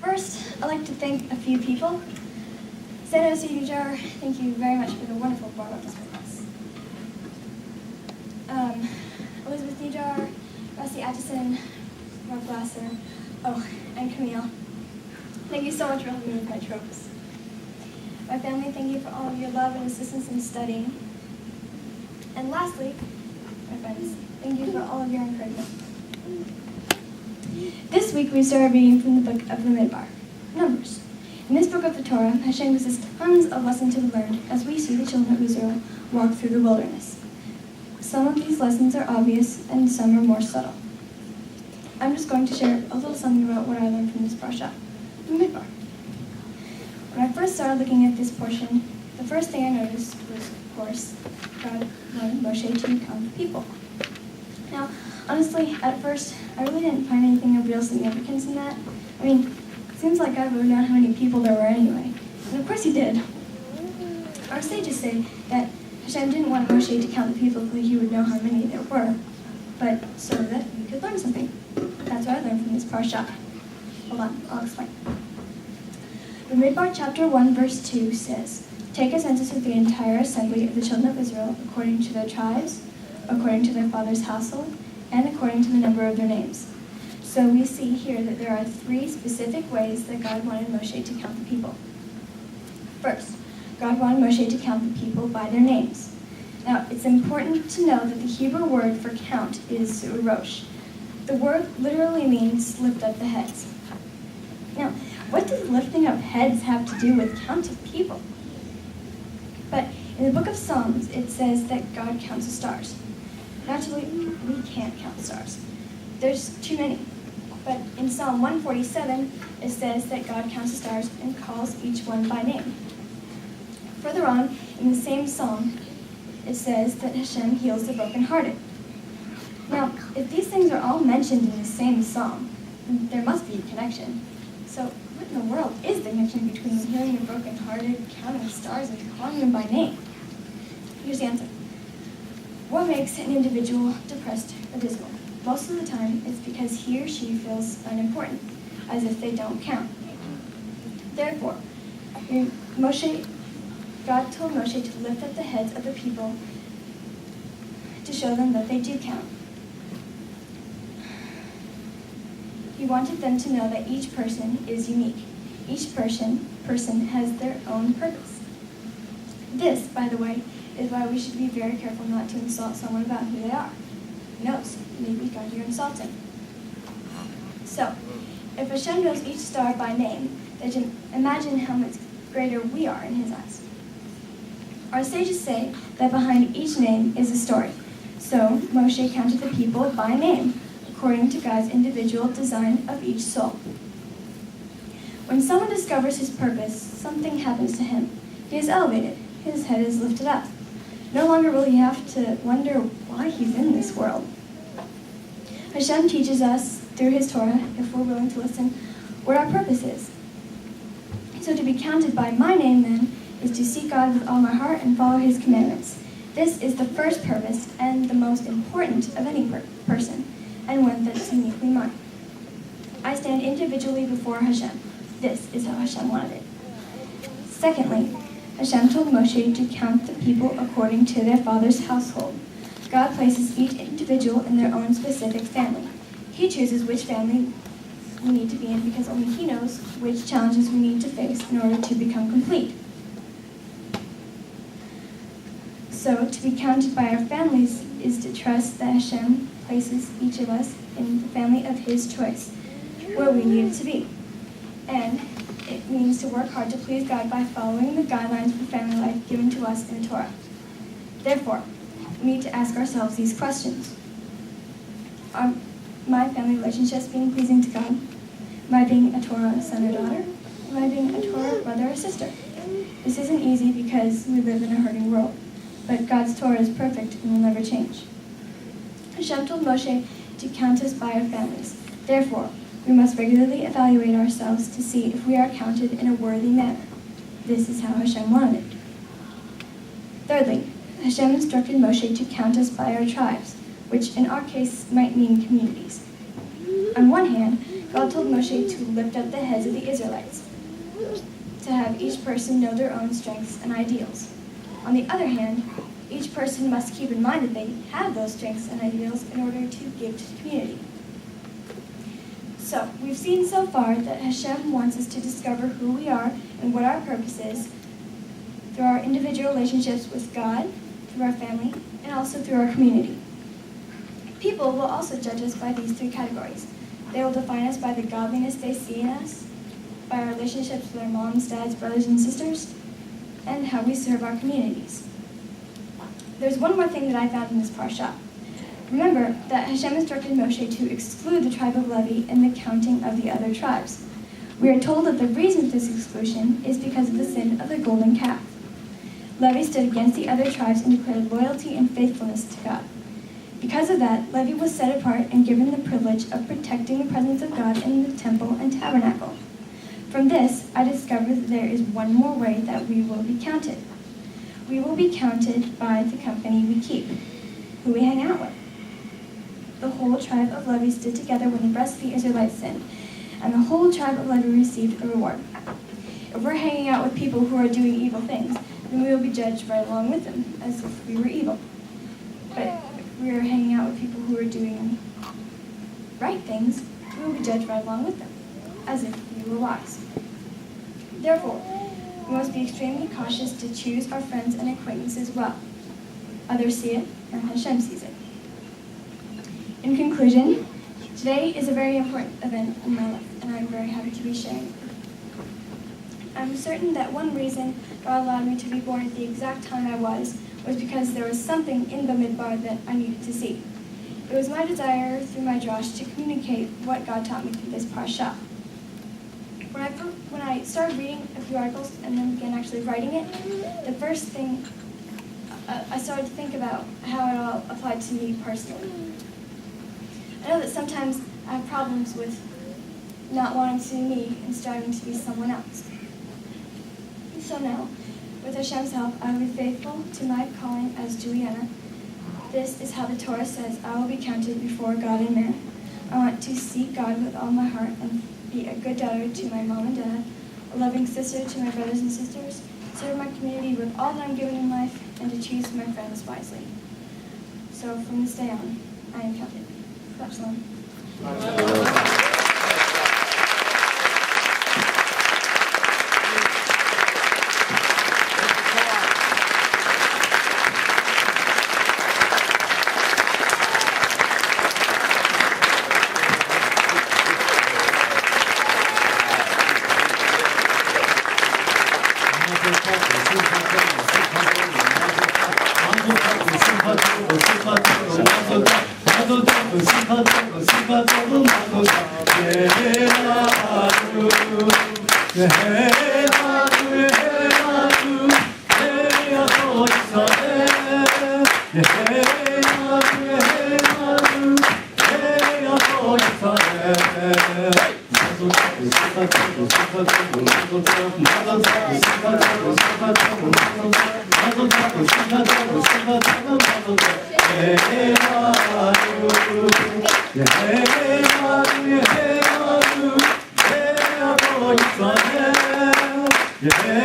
First, I'd like to thank a few people. Sarah Jar, thank you very much for the wonderful Bible this class. Elizabeth Nijar, Rusty Atchison, Rob Glasser, and Camille. Thank you so much for helping me with my tropes. My family, thank you for all of your love and assistance in studying. And lastly, my friends, thank you for all of your encouragement. This week we started reading from the book of the Midbar, Numbers. In this book of the Torah, Hashem gives us tons of lessons to be learned as we see the children of Israel walk through the wilderness. Some of these lessons are obvious and some are more subtle. I'm just going to share a little something about what I learned from this parsha, the Midbar. When I first started looking at this portion, the first thing I noticed was, of course, God wanted Moshe to count the people. Now, honestly, at first, I really didn't find anything of real significance in that. I mean, it seems like God wrote down how many people there were anyway. And of course he did. Our sages say that Hashem didn't want Moshe to count the people so he would know how many there were, but so that we could learn something. That's what I learned from this parsha. Hold on, I'll explain. The Midbar chapter 1 verse 2 says, "Take a census of the entire assembly of the children of Israel according to their tribes, according to their father's household, and according to the number of their names." So we see here that there are 3 specific ways that God wanted Moshe to count the people. First, God wanted Moshe to count the people by their names. Now, it's important to know that the Hebrew word for count is rosh. The word literally means lift up the heads. Now, what does lifting up heads have to do with counting people? But in the book of Psalms, it says that God counts the stars. Naturally, we can't count the stars. There's too many. But in Psalm 147, it says that God counts the stars and calls each one by name. Further on, in the same psalm, it says that Hashem heals the brokenhearted. Now, if these things are all mentioned in the same psalm, there must be a connection. So, what in the world is the connection between healing the brokenhearted, counting the stars, and calling them by name? Here's the answer. What makes an individual depressed or dismal? Most of the time, it's because he or she feels unimportant, as if they don't count. Therefore, God told Moshe to lift up the heads of the people to show them that they do count. He wanted them to know that each person is unique. Each person has their own purpose. This, by the way, is why we should be very careful not to insult someone about who they are. Who knows? Maybe God you're insulting. So, if Hashem knows each star by name, then imagine how much greater we are in his eyes. Our sages say that behind each name is a story. So, Moshe counted the people by name, according to God's individual design of each soul. When someone discovers his purpose, something happens to him. He is elevated. His head is lifted up. No longer will he have to wonder why he's in this world. Hashem teaches us through his Torah, if we're willing to listen, what our purpose is. So to be counted by my name, then, is to seek God with all my heart and follow his commandments. This is the first purpose and the most important of any person, and one that's uniquely mine. I stand individually before Hashem. This is how Hashem wanted it. Secondly, Hashem told Moshe to count the people according to their father's household. God places each individual in their own specific family. He chooses which family we need to be in because only he knows which challenges we need to face in order to become complete. So, to be counted by our families is to trust that Hashem places each of us in the family of his choice, where we need it to be. And it means to work hard to please God by following the guidelines for family life given to us in the Torah. Therefore, we need to ask ourselves these questions. Are my family relationships being pleasing to God? Am I being a Torah son or daughter? Am I being a Torah brother or sister? This isn't easy because we live in a hurting world, but God's Torah is perfect and will never change. Hashem told Moshe to count us by our families. Therefore, we must regularly evaluate ourselves to see if we are counted in a worthy manner. This is how Hashem wanted it. Thirdly, Hashem instructed Moshe to count us by our tribes, which in our case might mean communities. On one hand, God told Moshe to lift up the heads of the Israelites, to have each person know their own strengths and ideals. On the other hand, each person must keep in mind that they have those strengths and ideals in order to give to the community. So, we've seen so far that Hashem wants us to discover who we are and what our purpose is through our individual relationships with God, through our family, and also through our community. People will also judge us by these three categories. They will define us by the godliness they see in us, by our relationships with our moms, dads, brothers, and sisters, and how we serve our communities. There's one more thing that I found in this parsha. Remember that Hashem instructed Moshe to exclude the tribe of Levi in the counting of the other tribes. We are told that the reason for this exclusion is because of the sin of the golden calf. Levi stood against the other tribes and declared loyalty and faithfulness to God. Because of that, Levi was set apart and given the privilege of protecting the presence of God in the temple and tabernacle. From this, I discovered that there is one more way that we will be counted. We will be counted by the company we keep, who we hang out with. The whole tribe of Levi stood together when the rest of the Israelites sinned, and the whole tribe of Levi received a reward. If we're hanging out with people who are doing evil things, then we will be judged right along with them, as if we were evil. But if we are hanging out with people who are doing right things, we will be judged right along with them, as if we were wise. Therefore, we must be extremely cautious to choose our friends and acquaintances well. Others see it, and Hashem sees it. In conclusion, today is a very important event in my life, and I'm very happy to be sharing it. I'm certain that one reason God allowed me to be born at the exact time I was because there was something in the Midbar that I needed to see. It was my desire through my drash to communicate what God taught me through this parsha. When I started reading a few articles and then began actually writing it, the first thing I started to think about how it all applied to me personally. I know that sometimes I have problems with not wanting to be me and striving to be someone else. So now, with Hashem's help, I will be faithful to my calling as Julianna. This is how the Torah says I will be counted before God and man. I want to seek God with all my heart and be a good daughter to my mom and dad, a loving sister to my brothers and sisters, serve my community with all that I'm given in life, and to choose my friends wisely. So from this day on, I am counted. Shalom. Yeah.